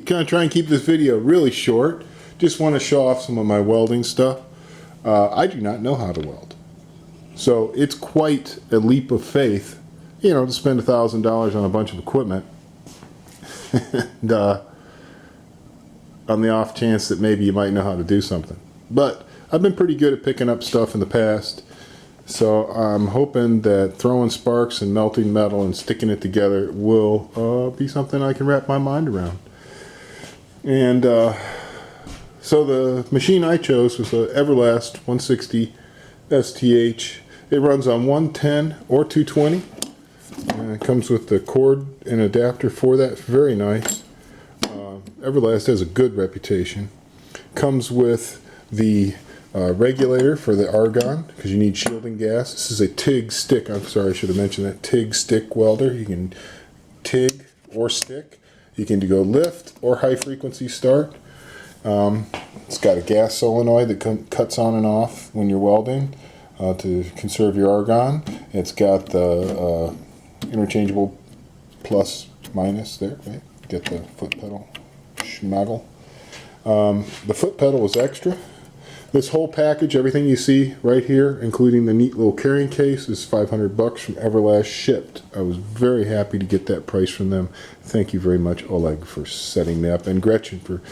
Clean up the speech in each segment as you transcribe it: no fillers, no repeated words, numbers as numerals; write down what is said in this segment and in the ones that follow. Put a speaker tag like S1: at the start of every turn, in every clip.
S1: gonna try and keep this video really short. Just want to show off some of my welding stuff. I do not know how to weld. So it's quite a leap of faith, you know, to spend $1,000 on a bunch of equipment. And, on the off chance that maybe you might know how to do something. But I've been pretty good at picking up stuff in the past. So I'm hoping that throwing sparks and melting metal and sticking it together will be something I can wrap my mind around. And so the machine I chose was the Everlast 160 STH. It runs on 110 or 220. It comes with the cord and adapter for that. Very nice. Everlast has a good reputation. Comes with the regulator for the argon, because you need shielding gas. This is a TIG stick. I'm sorry, I should have mentioned that. TIG stick welder. You can TIG or stick. You can go lift or high frequency start. It's got a gas solenoid that cuts on and off when you're welding to conserve your argon. It's got the interchangeable plus minus there, right? Get the foot pedal schmaggle. The foot pedal is extra. This whole package, everything you see right here, including the neat little carrying case, is $500 from Everlast shipped. I was very happy to get that price from them. Thank you very much, Oleg, for setting that up, and Gretchen for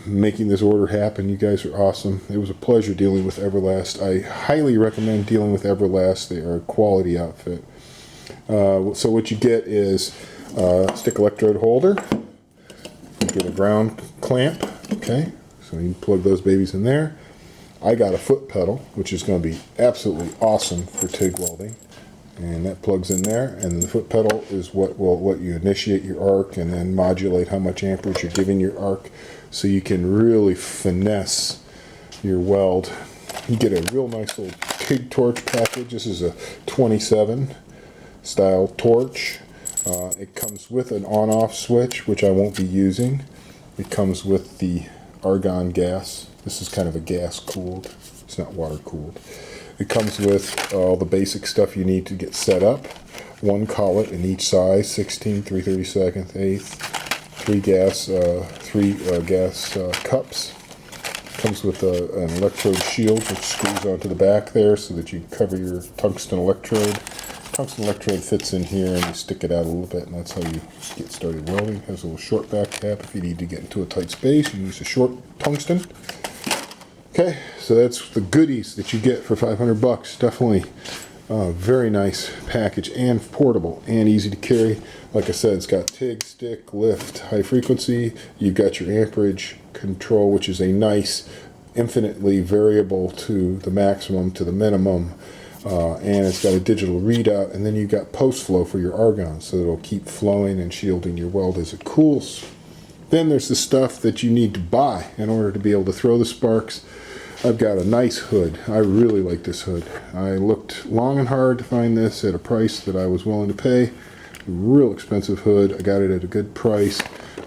S1: making this order happen. You guys are awesome. It was a pleasure dealing with Everlast. I highly recommend dealing with Everlast. They are a quality outfit. So what you get is a stick electrode holder. You get a ground clamp, okay? So you can plug those babies in there. I got a foot pedal, which is going to be absolutely awesome for TIG welding. And that plugs in there, and the foot pedal is what will let you initiate your arc and then modulate how much amperage you're giving your arc, so you can really finesse your weld. You get a real nice little TIG torch package. This is a 27 style torch. It comes with an on-off switch, which I won't be using. It comes with the argon gas. This is kind of a gas cooled. It's not water cooled. It comes with all the basic stuff you need to get set up. One collet in each size, 16, 3/32, 1/8. Three gas cups. Comes with an electrode shield, which screws onto the back there so that you cover your tungsten electrode. Tungsten electrode fits in here, and you stick it out a little bit, and that's how you get started welding. It has a little short back cap if you need to get into a tight space. You use a short tungsten. Okay, so that's the goodies that you get for $500. Definitely a very nice package, and portable and easy to carry. Like I said, it's got TIG, stick, lift, high frequency. You've got your amperage control, which is a nice, infinitely variable to the maximum to the minimum. And it's got a digital readout, and then you've got post flow for your argon, so it'll keep flowing and shielding your weld as it cools. Then there's the stuff that you need to buy in order to be able to throw the sparks. I've got a nice hood. I really like this hood. I looked long and hard to find this at a price that I was willing to pay. A real expensive hood. I got it at a good price.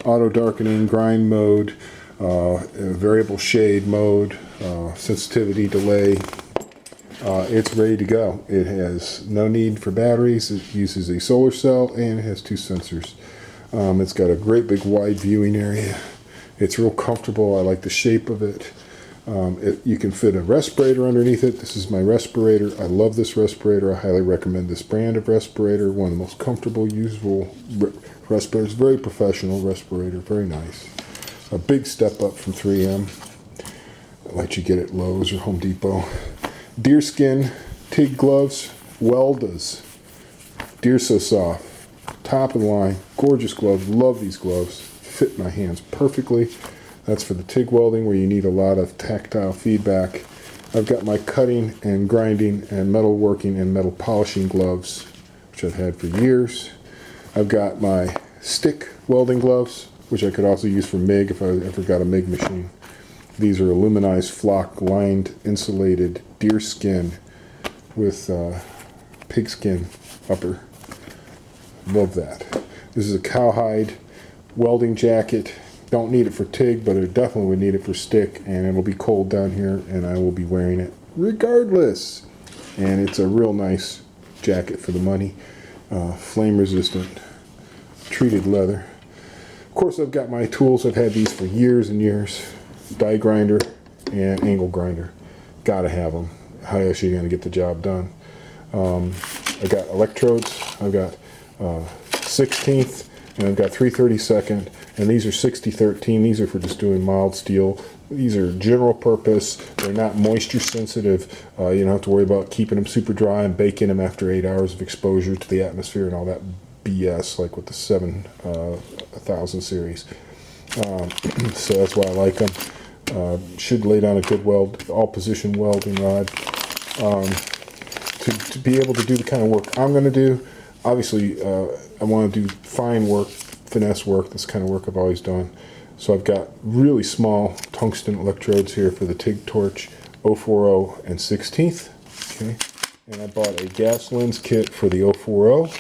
S1: Auto darkening, grind mode, variable shade mode, sensitivity delay. It's ready to go. It has no need for batteries. It uses a solar cell, and it has 2 sensors. It's got a great big wide viewing area. It's real comfortable. I like the shape of it. You can fit a respirator underneath it. This is my respirator. I love this respirator. I highly recommend this brand of respirator. One of the most comfortable, usable respirators. Very professional respirator. Very nice. A big step up from 3M. I'll let you get at Lowe's or Home Depot. Deerskin TIG gloves. Weldas. Deer So Soft. Top of the line. Gorgeous gloves. Love these gloves. Fit my hands perfectly. That's for the TIG welding, where you need a lot of tactile feedback. I've got my cutting and grinding and metal working and metal polishing gloves, which I've had for years. I've got my stick welding gloves, which I could also use for MIG if I ever got a MIG machine. These are aluminized flock lined insulated deer skin with pigskin upper. Love that. This is a cowhide welding jacket. Don't need it for TIG, but I definitely would need it for stick, and it'll be cold down here, and I will be wearing it regardless. And it's a real nice jacket for the money. Flame resistant, treated leather. Of course, I've got my tools. I've had these for years and years. Die grinder and angle grinder. Gotta have them. How else are you gonna get the job done? I've got electrodes. I've got 16th and I've got 3/32, and these are 6013. These are for just doing mild steel. These are general purpose. They're not moisture sensitive. You don't have to worry about keeping them super dry and baking them after 8 hours of exposure to the atmosphere and all that BS like with the 7000 series. So that's why I like them. Should lay down a good weld, all position welding rod. To be able to do the kind of work I'm going to do. Obviously, I want to do fine work, finesse work. That's the kind of work I've always done. So I've got really small tungsten electrodes here for the TIG torch, 040 and 16th. Okay, and I bought a gas lens kit for the 040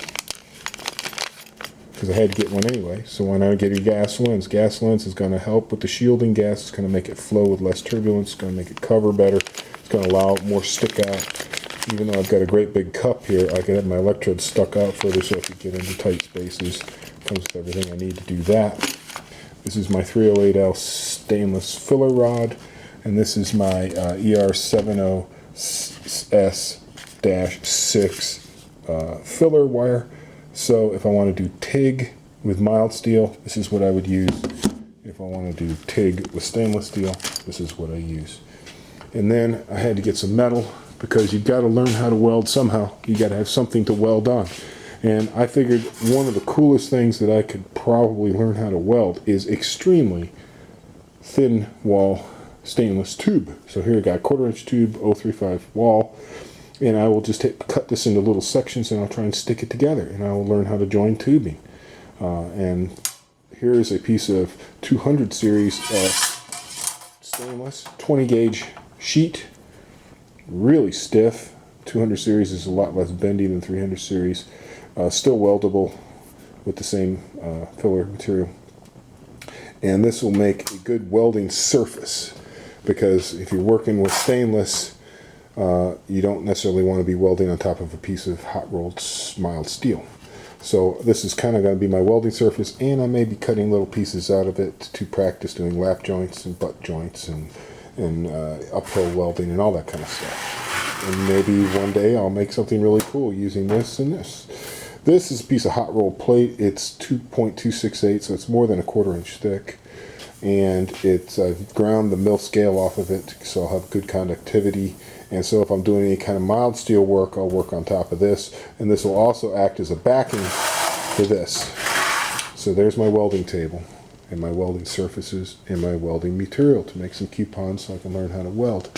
S1: because I had to get one anyway. So why not get a gas lens? Gas lens is going to help with the shielding gas. It's going to make it flow with less turbulence. It's going to make it cover better. It's going to allow more stick out. Even though I've got a great big cup here, I can have my electrodes stuck out further so I can get into tight spaces. Comes with everything I need to do that. This is my 308L stainless filler rod, and this is my ER70S-6 filler wire. So if I want to do TIG with mild steel, this is what I would use. If I want to do TIG with stainless steel, this is what I use. And then I had to get some metal, because you've got to learn how to weld somehow. You got to have something to weld on. And I figured one of the coolest things that I could probably learn how to weld is extremely thin wall stainless tube. So here I got a 1/4 inch tube, 035 wall, and I will just cut this into little sections and I'll try and stick it together, and I will learn how to join tubing. And here is a piece of 200 series stainless 20 gauge sheet. Really stiff. 200 series is a lot less bendy than 300 series. Still weldable with the same filler material. And this will make a good welding surface, because if you're working with stainless, you don't necessarily want to be welding on top of a piece of hot rolled mild steel. So this is kind of going to be my welding surface, and I may be cutting little pieces out of it to practice doing lap joints and butt joints and uphill welding and all that kind of stuff. And maybe one day I'll make something really cool using this and this. This is a piece of hot rolled plate. It's 2.268, so it's more than a 1/4 inch thick. And I've ground the mill scale off of it, so I'll have good conductivity. And so if I'm doing any kind of mild steel work, I'll work on top of this. And this will also act as a backing for this. So there's my welding table, and my welding surfaces, and my welding material to make some coupons so I can learn how to weld.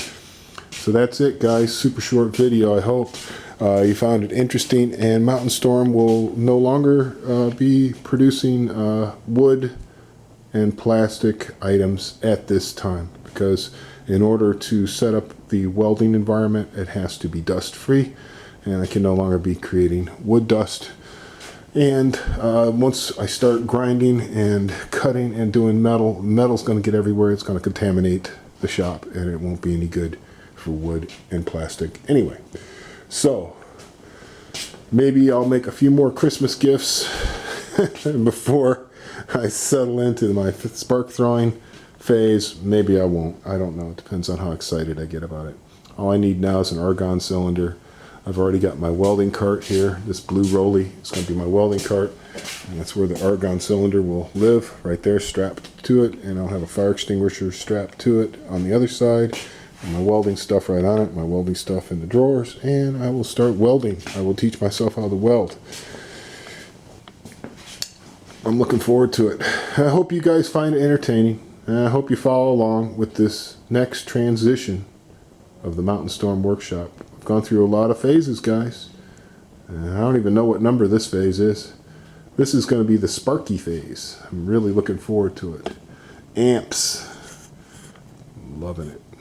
S1: So that's it, guys. Super short video. I hope you found it interesting. And Mountain Storm will no longer be producing wood and plastic items at this time, because in order to set up the welding environment, it has to be dust free, and I can no longer be creating wood dust. And once I start grinding and cutting and doing metal, metal's going to get everywhere. It's going to contaminate the shop, and it won't be any good for wood and plastic anyway. So maybe I'll make a few more Christmas gifts before I settle into my spark throwing phase. Maybe I won't. I don't know. It depends on how excited I get about it. All I need now is an argon cylinder. I've already got my welding cart here, this blue rolly. It's going to be my welding cart, and that's where the argon cylinder will live, right there, strapped to it. And I'll have a fire extinguisher strapped to it on the other side, and my welding stuff right on it, my welding stuff in the drawers, and I will start welding. I will teach myself how to weld. I'm looking forward to it. I hope you guys find it entertaining, and I hope you follow along with this next transition of the Mountain Storm workshop. I've gone through a lot of phases, guys. I don't even know what number this phase is. This is going to be the Sparky phase. I'm really looking forward to it. Amps. Loving it.